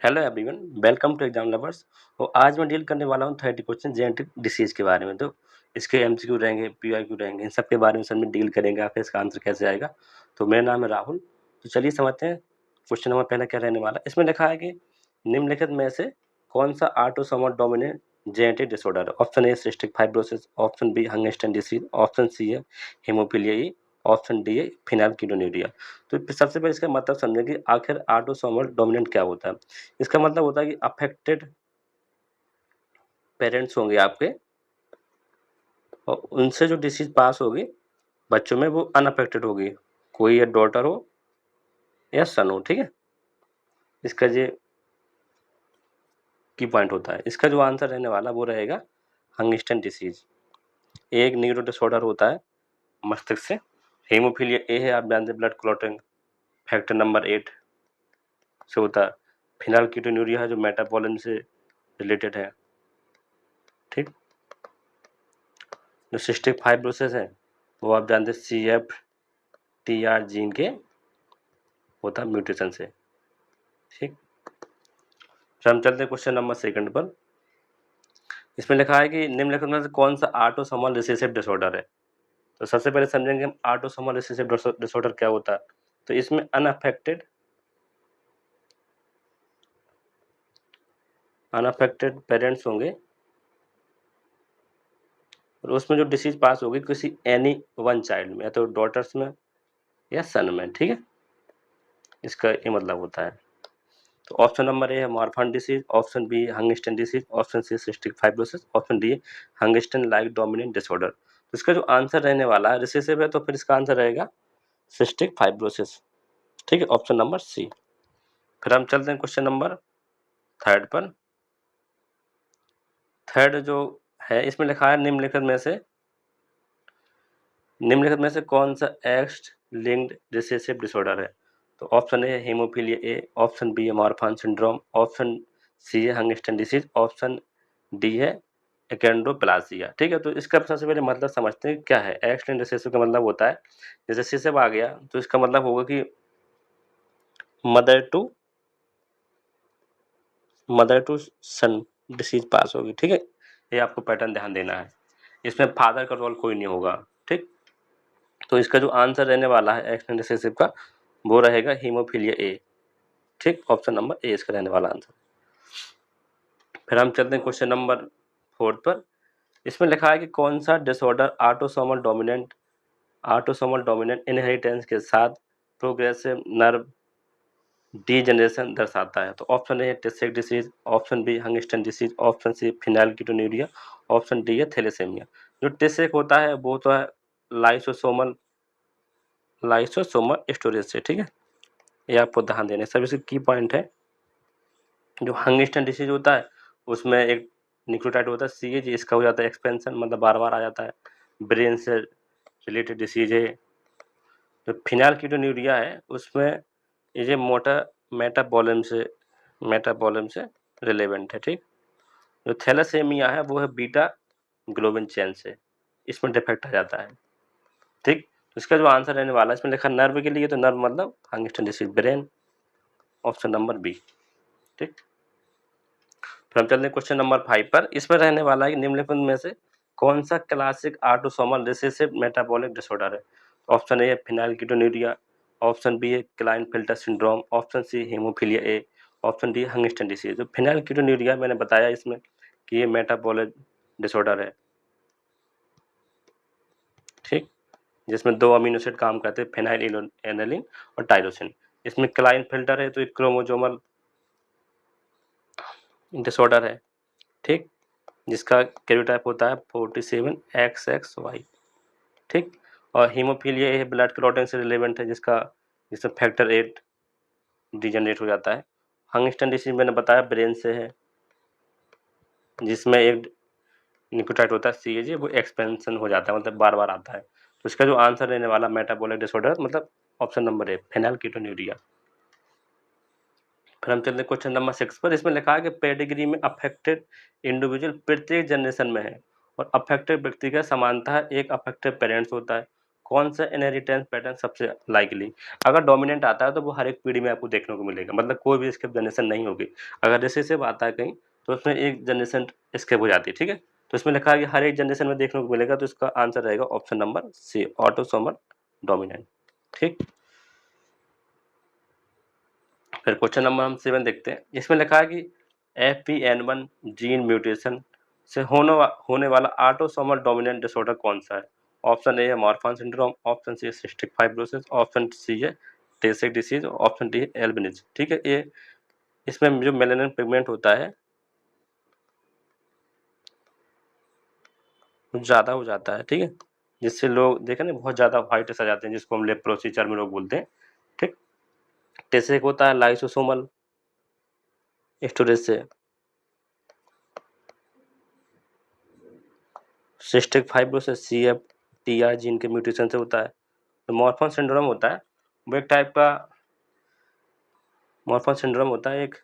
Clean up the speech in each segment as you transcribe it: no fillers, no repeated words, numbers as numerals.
Hello everyone, welcome to exam lovers. और आज मैं डील करने वाला हूँ 30 क्वेश्चन जेनेटिक डिसीज के बारे में। तो इसके एमसीक्यू रहेंगे, पीवाईक्यू रहेंगे, इन सब के बारे में सब में डील करेंगे। आखिर इसका आंसर कैसे आएगा। तो मेरा नाम है राहुल। तो चलिए समझते हैं क्वेश्चन नंबर पहला क्या रहने वाला। इसमें लिखा है कि निम्नलिखित में से कौन सा ऑटोसोमल डोमिनेंट जेनेटिक डिसऑर्डर है। Option A cystic fibrosis, option B Huntington disease, option C है हीमोफीलिया ई, ऑप्शन डी है फिनाइलकीटोन्यूरिया। तो सबसे पहले इसका मतलब समझें कि आखिर ऑटोसोमल डोमिनेंट क्या होता है। इसका मतलब होता है कि अफेक्टेड पेरेंट्स होंगे आपके और उनसे जो डिसीज पास होगी बच्चों में वो अनअफेक्टेड होगी, कोई या डॉटर हो या सन हो। ठीक है, इसका ये की पॉइंट होता है। इसका जो आंसर रहने वाला वो रहेगा हंगस्टन डिसीज। एक न्यूरो डिसऑर्डर होता है मस्तिष्क से। हीमोफीलिया ए है, आप जानते हैं, ब्लड क्लॉटिंग फैक्टर नंबर 8 से होता है। फिनाइलकीटोन्यूरिया है जो मेटाबॉलिज्म से रिलेटेड है। ठीक, जो सिस्टिक फाइब्रोसिस है वो आप जानते हैं CFTR जीन के होता है म्यूटेशन से। ठीक, फिर हम चलते हैं क्वेश्चन नंबर सेकंड पर। इसमें लिखा है कि निम्नलिखित में से कौन सा ऑटोसोमल रिसेसिव डिसऑर्डर है। तो सबसे पहले समझेंगे हम ऑटोसोमल रिसेसिव डिसऑर्डर क्या होता है। तो इसमें अनअफेक्टेड पेरेंट्स होंगे और उसमें जो डिसीज पास होगी किसी एनी वन चाइल्ड में, या तो डॉटर्स में या सन में। ठीक है, इसका ये मतलब होता है। तो ऑप्शन नंबर ए है Marfan disease, option B Huntington disease, option C cystic fibrosis, option D Huntington like dominant disorder. तो इसका जो आंसर रहने वाला है रिसेसिव है, तो फिर इसका आंसर रहेगा सिस्टिक फाइब्रोसिस। ठीक है, ऑप्शन नंबर सी। फिर हम चलते हैं क्वेश्चन नंबर थर्ड पर। थर्ड जो है इसमें लिखा है निम्नलिखित में से कौन सा एक्स लिंक्ड रिसेसिव डिसऑर्डर है। तो ऑप्शन ए है हीमोफीलिया ए, ऑप्शन बी है मार्फन सिंड्रोम, ऑप्शन सी है हंगस्टन डिसीज, ऑप्शन डी है एकेंड्रोप्लासिया। ठीक है, तो इसका सबसे पहले मतलब समझते हैं क्या है। एक्स लिंक्ड रिसेसिव का मतलब होता है जैसे रिसेसिव आ गया तो इसका मतलब होगा कि मदर टू सन डिसीज पास होगी। ठीक है, ये आपको पैटर्न ध्यान देना है। इसमें फादर का रोल कोई नहीं होगा। ठीक, तो इसका जो आंसर रहने वाला है एक्स लिंक्ड रिसेसिव का वो रहेगा हीमोफीलिया ए। ठीक, ऑप्शन नंबर ए इसका रहने वाला आंसर। फिर हम चलते हैं क्वेश्चन नंबर फोर्थ पर। इसमें लिखा है कि कौन सा डिसऑर्डर ऑटोसोमल डोमिनेंट इनहेरिटेंस के साथ प्रोग्रेसिव नर्व डीजनरेशन दर्शाता है। तो ऑप्शन ए है cystic disease, option B Huntington disease, option C phenylketonuria, option D है थैलेसेमिया। जो टिस्टिक होता है वो तो है लाइसोसोमल स्टोरेज से। ठीक है, ये आपको ध्यान देने सब इसके की पॉइंट है। जो हंगस्टन डिसीज होता है उसमें एक न्यूक्लियोटाइड होता है CAG, इसका हो जाता है एक्सपेंशन, मतलब बार बार आ जाता है। ब्रेन से रिलेटेड डिसीज है। जो फिनाइलकीटोन्यूरिया है उसमें ये मोटा मेटाबॉलिज्म से रिलेवेंट है। ठीक, जो थैलेसेमिया है वो है बीटा ग्लोबिन चेन से, इसमें डिफेक्ट आ जाता है। ठीक, तो इसका जो आंसर रहने वाला है इसमें लिखा नर्व के लिए, तो नर्व मतलब Huntington disease brain, option number B. ठीक, फिर हम चलते हैं क्वेश्चन नंबर 5 पर। इसमें रहने वाला है कि निम्नलिखित में से कौन सा classic autosomal recessive metabolic disorder है। ऑप्शन ए है फिनाइलकीटोन्यूरिया, ऑप्शन बी है Klinefelter syndrome, option C haemophilia A, option D Huntington disease. तो फिनाइलकीटोन्यूरिया मैंने बताया इसमें कि ये मेटाबॉलिक डिसऑर्डर है। ठीक, जिसमें 2 अमीनो एसिड काम करते हैं, फेनाइल एनालिन और टाइरोसिन। इसमें क्लाइनफिल्टर है तो एक क्रोमोजोमल डिसऑर्डर है। ठीक, जिसका कैरियोटाइप होता है 47XXY। ठीक, और हीमोफीलिया ये ब्लड क्लॉटिंग से रिलेवेंट है, जिसमें फैक्टर 8 डिजेनरेट हो जाता है। हंगस्टन डिसीज मैंने बताया ब्रेन से है, जिसमें एक न्यूक्लियोटाइड होता है CAG, वो एक्सपेंशन हो जाता है, मतलब बार बार आता है। तो इसका जो आंसर रहने वाला मेटाबॉलिक डिसऑर्डर मतलब ऑप्शन नंबर ए फेनाइलकीटोन्यूरिया। फिर हम चलते हैं क्वेश्चन नंबर 6 पर। इसमें लिखा है कि पेडिग्री में अफेक्टेड इंडिविजुअल प्रत्येक जनरेशन में है और अफेक्टेड व्यक्ति का समानतः एक अफेक्टेड पेरेंट्स होता है। कौन सा इनहेरिटेंस पैटर्न सबसे लाइकली? अगर डोमिनेंट आता है तो वो हर एक पीढ़ी में आपको देखने को मिलेगा, मतलब कोई भी स्किप जनरेशन नहीं होगी। अगर रिसेसिव आता है कहीं तो उसमें एक जनरेशन स्किप हो जाती है, ठीक है? तो इसमें लिखा है कि हर एक जनरेशन में देखने को मिलेगा, तो इसका आंसर रहेगा option number C, autosomal dominant. ठीक, फिर क्वेश्चन नंबर हम 7 देखते हैं। इसमें लिखा है कि FPN1 जीन म्यूटेशन से होने वाला ऑटोसोमल डोमिनेंट डिसऑर्डर कौन सा है? ऑप्शन ए है मार्फन सिंड्रोम, ऑप्शन सी है सिस्टिक फाइब्रोसिस, ऑप्शन सी है tay डिसीज, ऑप्शन डी है एल्बिनिज्म। ठीक है, ये इसमें जो मेलानिन पिगमेंट होता है ज़्यादा हो जाता है, ठीक है, जिससे लोग देखें ना बहुत ज़्यादा व्हाइट सा जाते हैं, जिसको हम लेप्रोसी टर्म में लोग बोलते हैं। ठीक, टेसेक होता है लाइसोसोमल स्टोरेज से, सिस्टिक फाइब्रोसिस CFTR जीन के म्यूटेशन से होता है। तो मॉर्फन सिंड्रोम होता है, वो एक टाइप का मॉर्फन सिंड्रोम होता है एक,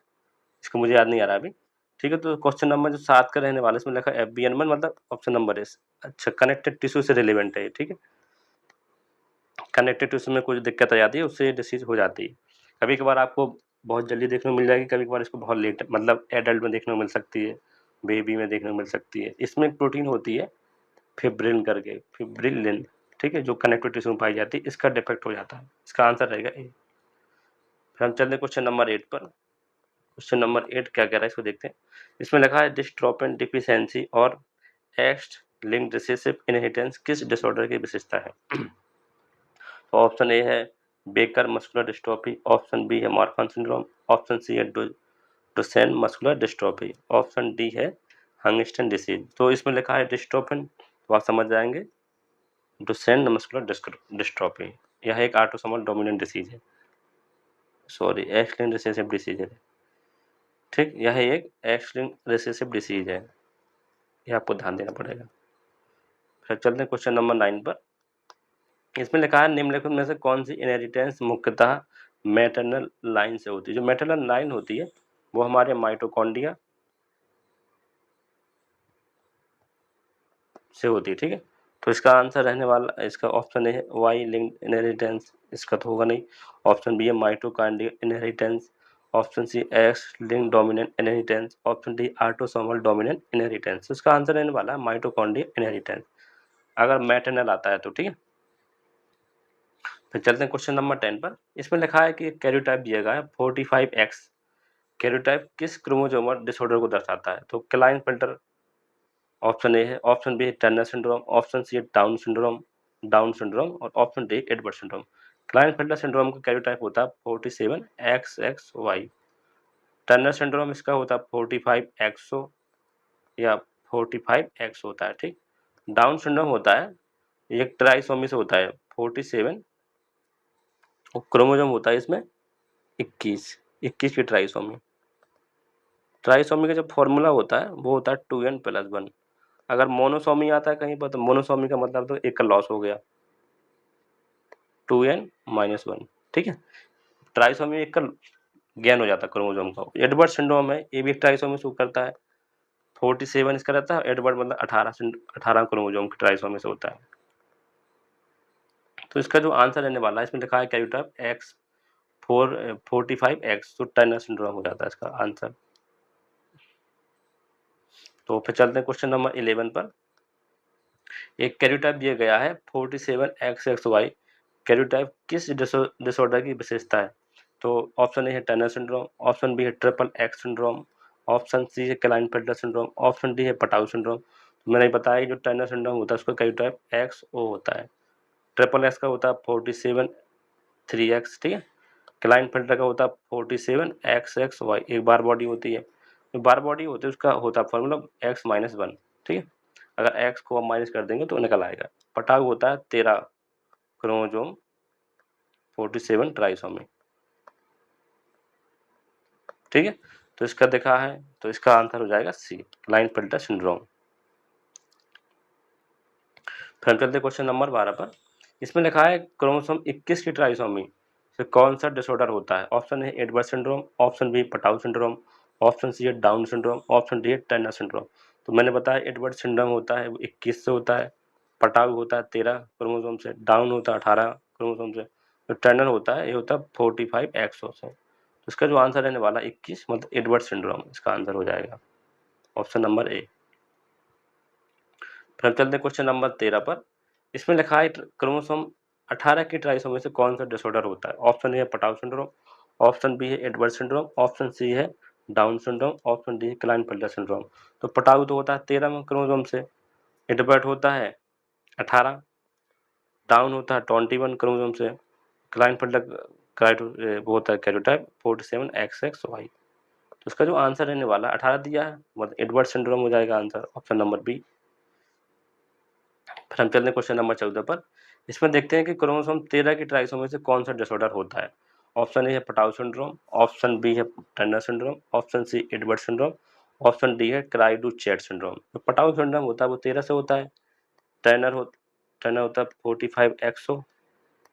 इसको मुझे याद नहीं आ रहा अभी। ठीक है, तो क्वेश्चन नंबर जो 7 का रहने वाला है इसमें लिखा है FBN1 मतलब ऑप्शन नंबर है। अच्छा, कनेक्टेड टिश्यू से रिलेवेंट है ये, ठीक है। कनेक्टेड टिश्यू में कुछ दिक्कत आ जाती है, उससे डिसीज हो जाती है। कभी कभार आपको बहुत जल्दी देखने को मिल जाएगी, कभी कभार इसको बहुत लेट मतलब एडल्ट में देखने को मिल सकती है, बेबी में देखने को मिल सकती है। इसमें एक प्रोटीन होती है फिब्रिल करके, फिब्रिलिन, ठीक है, जो कनेक्टिव टिश्यू में पाई जाती है, इसका डिफेक्ट हो जाता है। इसका आंसर रहेगा ए। फिर हम चलते हैं क्वेश्चन नंबर 8 पर। क्वेश्चन नंबर 8 क्या कह रहा है इसको देखते हैं। इसमें लिखा है डिस्ट्रोफिन डिफिशियंसी और एक्स लिंक्ड रिसेसिव इनहेरिटेंस किस डिसऑर्डर की विशेषता है? तो ऑप्शन ए है Becker muscular dystrophy, option B है मार्फन सिंड्रोम, ऑप्शन सी है Duchenne muscular dystrophy, option D है हंगिंगटन डिसीज। तो इसमें लिखा है डिस्ट्रोफिन, तो आप समझ जाएंगे डुचेन मस्कुलर डिस्ट्रोफी, यह एक ऑटोसोमल डोमिनेंट डिसीज है, sorry x linked recessive disease है। ठीक, यह एक एक्स लिंक्ड रिसेसिव डिसीज है, यह आपको ध्यान देना पड़ेगा। फिर चलते हैं क्वेश्चन नंबर 9 पर। इसमें लिखा है निम्नलिखित में से कौन सी इनहेरिटेंस मुख्यतः मैटरनल लाइन से होती है? जो मैटरनल लाइन होती है वो हमारे माइटोकॉन्ड्रिया से होती है, ठीक है। तो इसका आंसर रहने वाला, इसका ऑप्शन है वाई लिंक्ड इनहेरिटेंस, इसका तो होगा नहीं। ऑप्शन बी है mitochondria inheritance, option C X linked dominant inheritance, option D autosomal dominant inheritance. इसका आंसर रहने वाला है माइटोकॉन्ड्रिया इनहेरिटेंस, अगर मैटरनल आता है तो, ठीक है। फिर चलते हैं क्वेश्चन नंबर 10 पर। इसमें लिखा है कि कैरियोटाइप दिया गया है 45X, कैरियोटाइप किस क्रोमोसोमल डिसऑर्डर को दर्शाता है? तो क्लाइनफेल्टर ऑप्शन ए है, ऑप्शन बी है टर्नर सिंड्रोम, ऑप्शन सी है डाउन सिंड्रोम और option D Edward syndrome. Klinefelter syndrome का कैरियोटाइप होता है 47XXY, टर्नर सिंड्रोम इसका होता है 45XO या 45X होता है, ठीक। डाउन सिंड्रोम होता है, ये ट्राइसोमी से होता है 47 और क्रोमोसोम होता है इसमें 21 की ट्राइसोमी। ट्राइसोमी का जो फॉर्मूला होता है वो होता है 2n+1। अगर मोनोसोमी आता है कहीं पर तो मोनोसोमी का मतलब तो एक का लॉस हो गया, 2n-1, ठीक है। ट्राइसोमी एक का गेन हो जाता है क्रोमोसोम का। एडवर्ड सिंड्रोम है, ये भी एक ट्राइसोमी शो करता है, 47 इसका रहता है, एडवर्ड मतलब 18 क्रोमोसोम की ट्राइसोमी से होता है। तो इसका जो आंसर रहने वाला है इसमें लिखा है कैरियोटाइप एक्स 45X, तो टर्नर सिंड्रोम हो जाता है इसका आंसर। तो फिर चलते हैं क्वेश्चन नंबर 11 पर। एक कैरियोटाइप दिया गया है 47XXY, कैरियोटाइप किस डिसऑर्डर की विशेषता है? तो ऑप्शन ए है टर्नर सिंड्रोम, ऑप्शन बी है triple X syndrome, option C है क्लाइनफेल्टर सिंड्रोम, ऑप्शन डी है पटाउ सिंड्रोम। तो मैंने बताया कि जो टर्नर सिंड्रोम होता है उसका कैरियोटाइप XO होता है, ट्रिपल एक्स का होता है 47 3X, ठीक है। क्लाइनफेल्टर का होता है 47XXY, एक बार बॉडी होती है, जो बार बॉडी होती है उसका होता है फॉर्मूला X-1, ठीक है। अगर एक्स को हम माइनस कर देंगे तो निकल आएगा। पटाउ होता है 13 क्रोमोसोम 47 ट्राइसोमी, ठीक है। तो इसका देखा है तो इसका आंसर हो जाएगा सी, क्लाइनफेल्टर सिंड्रोम। फिर चलते क्वेश्चन नंबर 12 पर। इसमें लिखा है क्रोमोसोम 21 की ट्राइसोमी से कौन सा डिसऑर्डर होता है? ऑप्शन है Edward syndrome, option B Patau syndrome, option C है डाउन सिंड्रोम, ऑप्शन डी है टर्नर सिंड्रोम। तो मैंने बताया एडवर्ड सिंड्रोम होता है वो 21 से होता है, पटाव होता है 13 क्रोमोसोम से, डाउन होता है 18 क्रोमोसोम से, जो टर्नर होता है ये होता है 45 एक्सो से। तो इसका जो आंसर रहने वाला 21 मतलब एडवर्ड सिंड्रोम इसका आंसर हो जाएगा, ऑप्शन नंबर ए। फिर हम चलते हैं क्वेश्चन नंबर 13 पर। इसमें लिखा है क्रोमोसोम 18 की ट्राइसोमी से कौन सा डिसऑर्डर होता है। ऑप्शन ए है पटाव सिंड्रोम, ऑप्शन बी है एडवर्ड सिंड्रोम, ऑप्शन सी है डाउन सिंड्रोम, ऑप्शन डी है क्लाइनफेल्टर सिंड्रोम। तो पटाव तो होता है 13 क्रोमोसोम से, एडवर्ड होता है 18, डाउन होता है 21 क्रोमोसोम से, क्लाइनफेल्टर वो होता है कैरियोटाइप 47 XXY। तो इसका जो आंसर रहने वाला 18 दिया है मतलब एडवर्ड सिंड्रोम हो जाएगा आंसर, ऑप्शन नंबर बी। फिर हम चलते हैं क्वेश्चन नंबर 14 पर। इसमें देखते हैं कि क्रोमोसोम 13 की ट्राइसोमी से कौन सा डिसऑर्डर होता है। ऑप्शन ए है पटाव सिंड्रोम, ऑप्शन बी है Turner syndrome, option C Edward syndrome, option D है क्राइडू-चैट सिंड्रोम। तो पटाव सिंड्रोम होता है वो 13 से होता है, टर्नर होता है 45 एक्सो,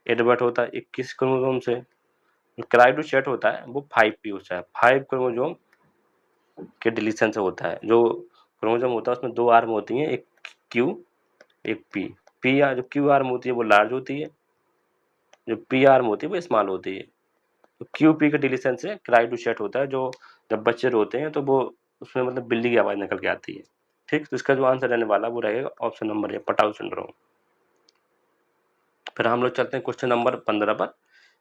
एडवर्ड होता है 21 क्रोमोसोम से, जो क्राइडू-चैट होता है वो 5p होता है, 5 क्रोमोसोम के डिलीशन से होता है। जो क्रोमोसोम होता है उसमें 2 आर्म होती हैं, एक क्यू एक पी। पी या जो क्यू आर्म होती है वो लार्ज होती है, जो पी आर्म होती है वो स्मॉल होती है। तो क्यू पी के डिलीशन से क्राइडोचैट होता है, जो जब बच्चे रोते हैं तो वो उसमें मतलब बिल्ली की आवाज़ निकल के आती है। ठीक, तो इसका जो आंसर रहने वाला वो रहेगा ऑप्शन नंबर ए पटाव सिंड्रोम। फिर हम लोग चलते हैं क्वेश्चन नंबर 15 पर।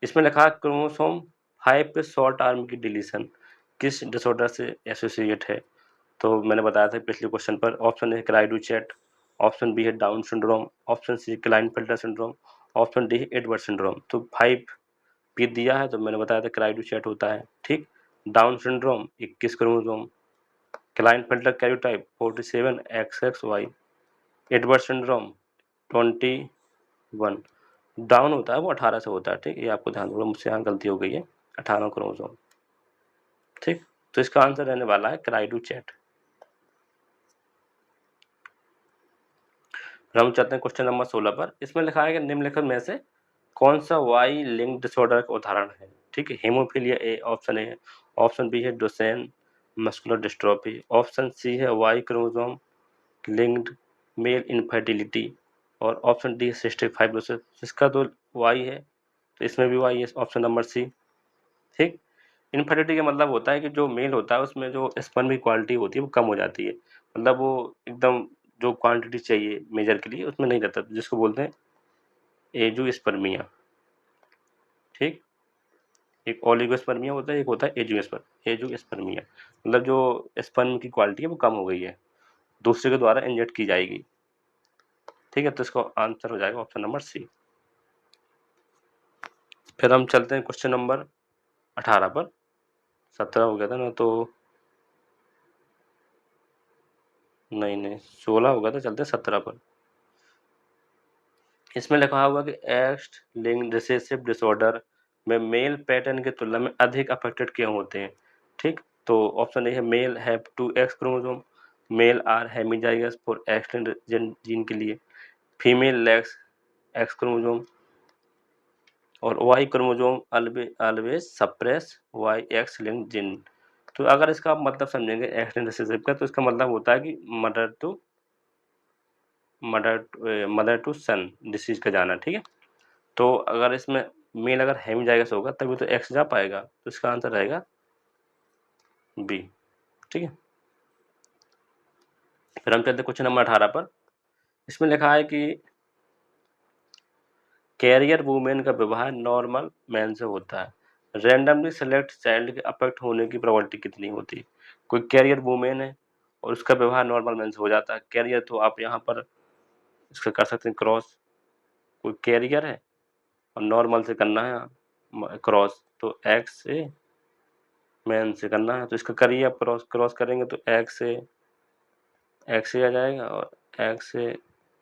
इसमें लिखा है क्रोमोसोम 5 पे शॉर्ट आर्म की डिलीशन किस डिसऑर्डर से एसोसिएट है। तो मैंने बताया था पिछले क्वेश्चन पर, option A cri du chat, option B है Down syndrome, option C Klinefelter syndrome, option D है एडवर्ड सिंड्रोम। तो 5p दिया है तो मैंने बताया था क्राइडोचैट होता है। ठीक, down syndrome 21 chromosome, Klinefelter karyotype 47 XXY, Edward syndrome 21। Down होता है वो 18 से होता है। ठीक, ये आपको ध्यान रखना, मुझसे यहाँ गलती हो गई है, 18 क्रोमोसोम। ठीक, तो इसका आंसर रहने वाला है क्राइडोचैट। फिर हम चलते हैं क्वेश्चन नंबर 16 पर। इसमें लिखा है कि निम्नलिखित में से कौन सा वाई लिंक डिसऑर्डर का उदाहरण है। ठीक है, हेमोफीलिया ए ऑप्शन ए है, ऑप्शन बी है Duchenne muscular dystrophy, option C है Y chromosome linked male infertility, और ऑप्शन डी है सिस्टिक फाइब्रोसिस। इसका तो वाई है तो इसमें भी वाई है, ऑप्शन नंबर सी। ठीक, इनफर्टिलिटी का मतलब होता है कि जो मेल होता है उसमें जो स्पर्म की क्वालिटी होती है वो कम हो जाती है, मतलब वो एकदम जो क्वांटिटी चाहिए मेजर के लिए उसमें नहीं रहता, जिसको बोलते हैं एजुस्पर्मिया। ठीक, एक ओलिगोस्पर्मिया होता है, एक होता है एजुस्पर्मिया, मतलब जो स्पर्म की क्वालिटी है वो कम हो गई है, दूसरे के द्वारा इंजेक्ट की जाएगी। ठीक है, तो इसका आंसर हो जाएगा ऑप्शन नंबर सी। फिर हम चलते हैं क्वेश्चन नंबर 18 पर। 17 हो गया था ना, तो नहीं नहीं 16 हो गया था, चलते हैं 17 पर। इसमें लिखा हुआ कि एक्स लिंक्ड रिसेसिव डिसऑर्डर में मेल पैटर्न की तुलना में अधिक अफेक्टेड क्यों होते हैं। ठीक, तो ऑप्शन ए है male have 2x chromosome, male are hemizygous for X gene के लिए, फीमेल लैक्स एक्स क्रोमोसोम, और Y chromosome always suppress Y X linked gene. तो अगर इसका आप मतलब समझेंगे एक्स लिंक्ड रिसेसिव का, तो इसका मतलब होता है कि मदर टू सन डिसीज का जाना। ठीक है, तो अगर इसमें मेल अगर हेमिजाइगस होगा तभी तो एक्स जा पाएगा, तो इसका आंसर रहेगा बी। ठीक है, फिर हम चलते क्वेश्चन नंबर 18 पर। इसमें लिखा है कि कैरियर वुमेन का व्यवहार नॉर्मल मैन से होता है, रैंडमली सेलेक्ट चाइल्ड के अफेक्ट होने की प्रोबेबिलिटी कितनी होती है। कोई कैरियर वुमेन है और उसका व्यवहार नॉर्मल मैन से हो जाता है, कैरियर तो आप यहाँ पर इसका कर सकते हैं क्रॉस, कोई कैरियर है और नॉर्मल से करना है क्रॉस, तो एक्स से मैन से करना है, तो इसका करिए आप क्रॉस क्रॉस करेंगे तो एक्स से आ जाएगा, और एक्स से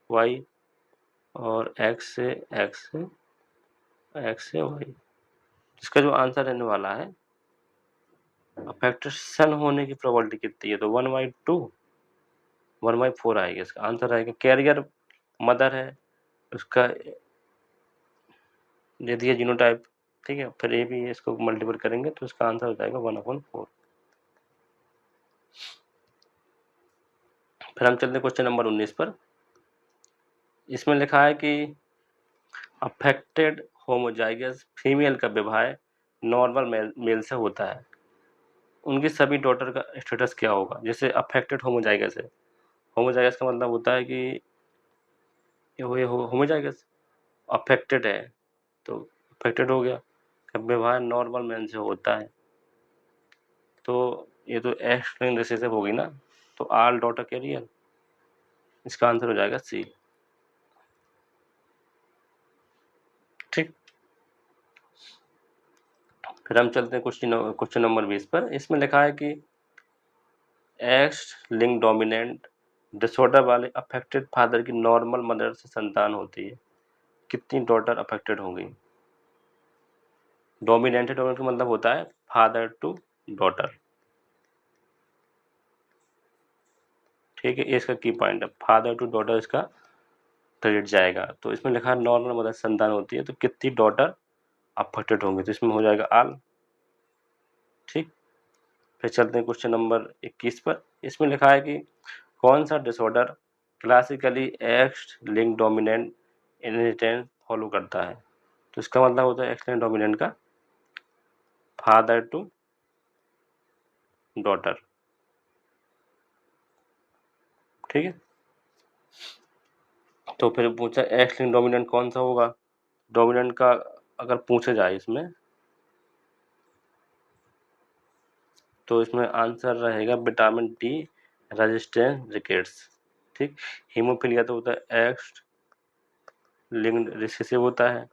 वाई, और एक्स से वाई। इसका जो आंसर रहने वाला है अफेक्टेशन होने की प्रोबेबिलिटी कितनी है, तो 1/2 1/4 आएगी। इसका आंसर आएगा कैरियर मदर है, उसका दे दिया जीनोटाइप। ठीक है, फिर ये भी इसको मल्टीपल करेंगे तो इसका आंसर हो जाएगा 1/4। फिर हम चलते हैं क्वेश्चन नंबर 19 पर। इसमें लिखा है कि अफेक्टेड होमोजाइगस फीमेल का विवाह नॉर्मल मेल से होता है, उनकी सभी डॉटर का स्टेटस क्या होगा? जैसे अफेक्टेड होमोजाइगस है, होमोजाइगस का मतलब होता है कि ये होमोजाइगस अफेक्टेड है, तो अफेक्टेड हो गया, विवाह नॉर्मल मैन से होता है, तो ये तो एक्स लिंक्ड रिसेसिव होगी ना, तो ऑल डॉटर कैरियर, इसका आंसर हो जाएगा सी। ठीक, फिर हम चलते हैं क्वेश्चन नंबर 20 पर। इसमें लिखा है कि एक्स लिंक डोमिनेंट डिसऑर्डर वाले अफेक्टेड फादर की नॉर्मल मदर से संतान होती है, कितनी डॉटर अफेक्टेड होंगी? डोमिनेंट का मतलब होता है फादर टू डॉटर, ठीक है, ये इसका की पॉइंट है, फादर टू डॉटर इसका क्रेडिट जाएगा। तो इसमें लिखा है नॉर्मल मदर से संतान होती है, तो कितनी डॉटर अफेक्टेड होंगी, तो इसमें हो जाएगा आल। ठीक, फिर चलते हैं क्वेश्चन नंबर 21 पर। इसमें लिखा है कि कौन सा disorder classically x link dominant inheritance follow करता है? तो इसका मतलब होता है एक्स लिंक डोमिनेंट का फादर टू डॉटर, ठीक है। तो फिर पूछा एक्स लिंक डोमिनेंट कौन सा होगा? डोमिनेंट का अगर पूछा जाए इसमें, तो इसमें आंसर रहेगा विटामिन डी रेजिस्टेंस रिकेट्स। ठीक, हीमोफीलिया तो होता है एक्स लिंक्ड रिसेसिव होता है,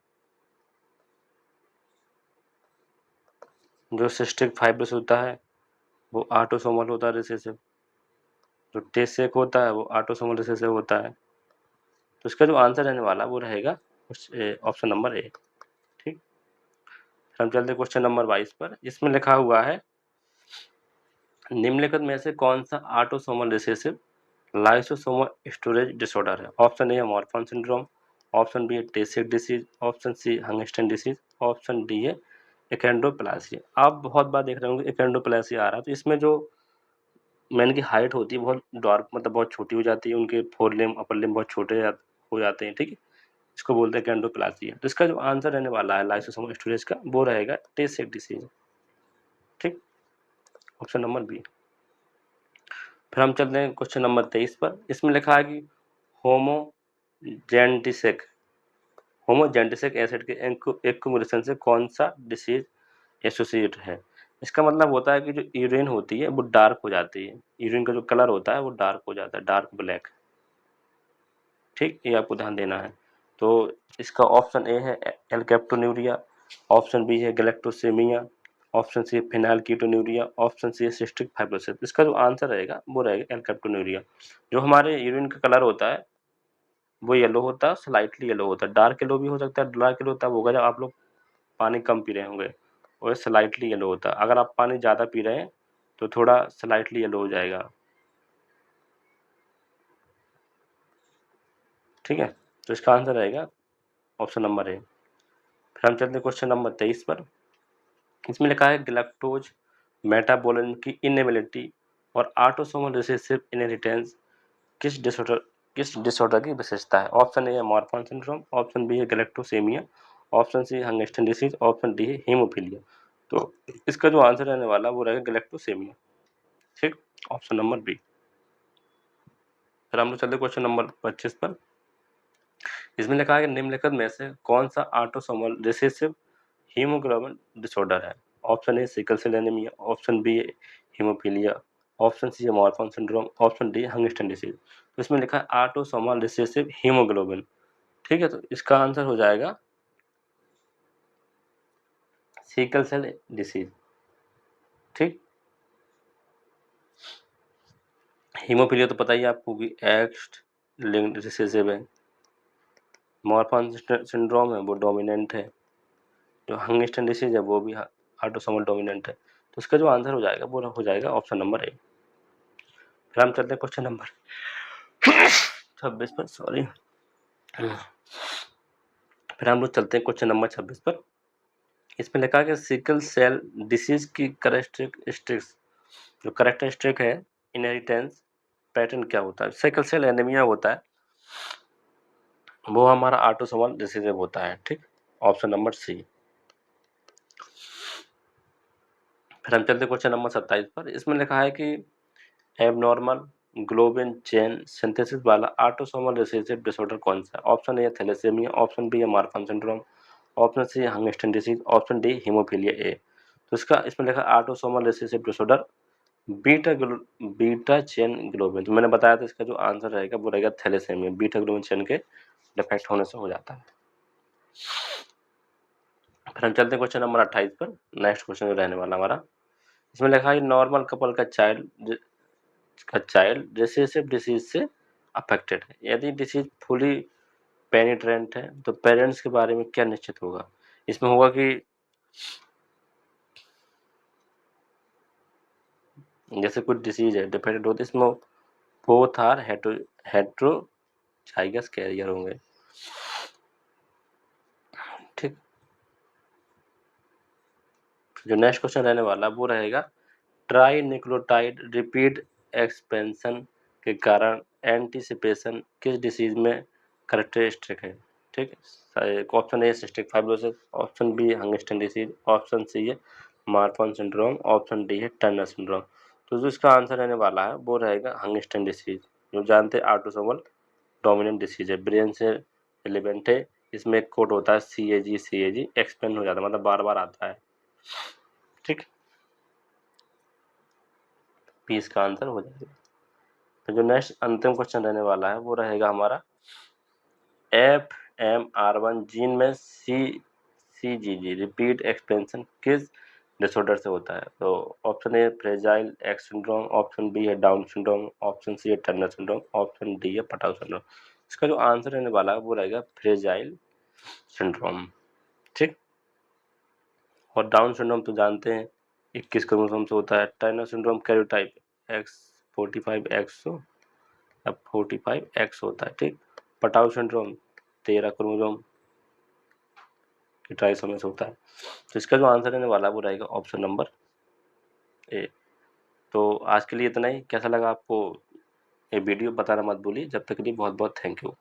जो सिस्टिक फाइब्रोसिस होता है वो ऑटोसोमल होता है रिसेसिव, जो टेसेक होता है वो ऑटोसोमल रिसेसिव होता है। तो इसका जो आंसर रहने वाला वो रहेगा ऑप्शन नंबर ए। ठीक, हम चलते क्वेश्चन नंबर 22 पर। इसमें लिखा हुआ है निम्नलिखित में से कौन सा autosomal recessive lysosomal storage disorder है? ऑप्शन ए है मॉर्फन सिंड्रोम, ऑप्शन बी है Tay Sachs disease, option C Huntington disease, option D है एकेंड्रोप्लासिया। आप बहुत बार देख रहे होंगे एकेंड्रोप्लासिया आ रहा है, तो इसमें जो मैन की हाइट होती है बहुत डॉर्क, मतलब बहुत छोटी हो जाती है, उनके फोर लिम्ब अपर लिम्ब बहुत छोटे हो जाते हैं, ठीक है, इसको बोलते हैं एकेंड्रोप्लासिया। तो इसका जो आंसर रहने वाला है लाइसोसोमल स्टोरेज का वो रहेगा टेसेक डिसीज। ठीक, ऑप्शन नंबर बी। फिर हम चलते हैं क्वेश्चन नंबर 23 पर। इसमें लिखा है कि होमोजेंटिसिक होमोजेंटिसिक एसिड के एक्युमुलेशन से कौन सा डिसीज एसोसिएट है? इसका मतलब होता है कि जो यूरिन होती है वो डार्क हो जाती है, यूरिन का जो कलर होता है वो डार्क हो जाता है, डार्क ब्लैक। ठीक, ये आपको ध्यान देना है। तो इसका ऑप्शन ए है एल्केप्टोन्यूरिया, ऑप्शन बी है गैलेक्टोसेमिया, ऑप्शन सी है फिनाइलकीटोन्यूरिया, ऑप्शन सी है सिस्टिक फाइब्रोसिस। इसका जो आंसर रहेगा वो रहेगा एल्केप्टोन्यूरिया। जो हमारे यूरिन का कलर होता है वो येलो होता है, स्लाइटली येलो होता है, डार्क येलो भी हो सकता है, डार्क येलो तब होगा जब आप लोग पानी कम पी रहे होंगे, और स्लाइटली येलो होता है। अगर आप पानी ज़्यादा पी रहे हैं तो थोड़ा स्लाइटली येलो हो जाएगा, ठीक है। तो इसका आंसर रहेगा ऑप्शन नंबर ए। फिर हम चलते हैं क्वेश्चन नंबर 23 पर। इसमें लिखा है ग्लैक्टोज मेटाबॉलिज्म की इनएबिलिटी और ऑटोसोमल रिसेसिव इनहेरिटेंस किस डिसऑर्डर की विशेषता है? ऑप्शन ए है मॉर्फन सिंड्रोम, ऑप्शन बी है गैलेक्टोसेमिया, ऑप्शन सी है हंगस्टन डिसीज, ऑप्शन डी है हीमोफीलिया। तो इसका जो आंसर रहने वाला वो रहेगा गैलेक्टोसेमिया। ठीक, ऑप्शन नंबर बी। फिर हम लोग चलते क्वेश्चन नंबर 25 पर। इसमें लिखा है कि निम्नलिखित में से कौन सा ऑटोसोमल रिसेसिव हीमोग्लोबिन डिसऑर्डर है? Option A sickle cell anaemia, option B है हीमोफीलिया, ऑप्शन सी है Marfan syndrome, option D Huntington disease. तो इसमें लिखा है ऑटोसोमल रिसेसिव हीमोग्लोबिन, ठीक है, तो इसका आंसर हो जाएगा सिकल सेल डिसीज। ठीक, हीमोफीलिया तो पता ही है आपको कि एक्स लिंक्ड रिसेसिव है, मॉर्फन सिंड्रोम है वो डोमिनेंट है, जो हंगस्टन डिसीज है वो भी ऑटोसोमल डोमिनेंट है। तो इसका जो आंसर हो जाएगा वो हो जाएगा ऑप्शन नंबर ए। फिर हम चलते हैं क्वेश्चन नंबर 26 पर, सॉरी। फिर हम लोग चलते हैं क्वेश्चन नंबर 26 पर। इसमें लिखा है कि सिकल सेल डिसीज की करेक्टरिस्टिक्स, जो करेक्टरिस्टिक है इनहेरिटेंस पैटर्न क्या होता है? सिकल सेल एनीमिया होता है, वो हमारा ऑटोसोमल रिसेसिव होता है, ठीक, ऑप्शन नंबर सी। फिर हम चलते क्वेश्चन नंबर 27 पर। इसमें लिखा है कि एबनॉर्मल ग्लोबिन चेन सिंथेसिस वाला ऑटोसोमल रिसेसिव डिसऑर्डर कौन सा है? ऑप्शन ए है थैलेसेमिया, ऑप्शन बी है मार्फन सिंड्रोम, ऑप्शन सी है Huntington disease, option D haemophilia A. तो इसका इसमें लिखा autosomal recessive disorder beta chain globin. तो मैंने बताया था इसका जो आंसर रहेगा वो रहेगा थैलेसेमिया, बीटा ग्लोबिन चेन के डिफेक्ट होने से हो जाता है। फिर हम चलते हैं क्वेश्चन नंबर 28 पर। नेक्स्ट क्वेश्चन जो रहने वाला हमारा, इसमें लिखा है नॉर्मल कपल का चाइल्ड रिसेसिव डिसीज से अफेक्टेड है। यदि डिसीज फुली पेनिट्रेंट है तो पेरेंट्स के बारे में क्या निश्चित होगा? इसमें होगा कि जैसे कुछ डिसीज है डिफेक्टेड होती है, इसमें बोथ आर हेट्रोजाइगस कैरियर होंगे, ठीक। जो नेक्स्ट क्वेश्चन रहने वाला वो रहेगा ट्राई न्यूक्लियोटाइड रिपीट एक्सपेंशन के कारण एंटीसिपेशन किस डिसीज में कैरेक्टरिस्टिक है, ठीक। Option A cystic fibrosis, option B Huntington disease, option C है मार्फन सिंड्रोम, ऑप्शन डी है टर्नर सिंड्रोम। तो जो इसका आंसर रहने वाला है वो रहेगा हंगस्टन डिसीज, जो जानते हैं ऑटोसोमल डोमिनेंट डिसीज है, ब्रेन से रिलेवेंट है। इसमें एक कोड होता है CAG एक्सपेंड हो जाता है, मतलब बार बार आता है, ठीक। पी इसका आंसर हो जाएगा। तो जो नेक्स्ट अंतिम क्वेश्चन रहने वाला है वो रहेगा हमारा FMR1 जीन में CGG रिपीट एक्सपेंशन किस डिसऑर्डर से होता है? तो option A fragile X syndrome, option B है डाउन सिंड्रोम, ऑप्शन सी है टर्नर सिंड्रोम, ऑप्शन डी है पटाउ सिंड्रोम। इसका जो आंसर रहने वाला है वो रहेगा फ्रेजाइल सिंड्रोम, ठीक। और डाउन सिंड्रोम तो जानते हैं 21 क्रोमोसोम से होता है। टर्नर सिंड्रोम कैरियोटाइप X45X अब 45X होता है, ठीक। पटाउ सिंड्रोम 13 क्रोमोसोम की ट्राइसोमी से होता है। तो इसका जो आंसर रहने वाला है वो रहेगा ऑप्शन नंबर ए। तो आज के लिए इतना ही। कैसा लगा आपको ये वीडियो बताना मत भूलिए। जब तक के लिए बहुत बहुत थैंक यू।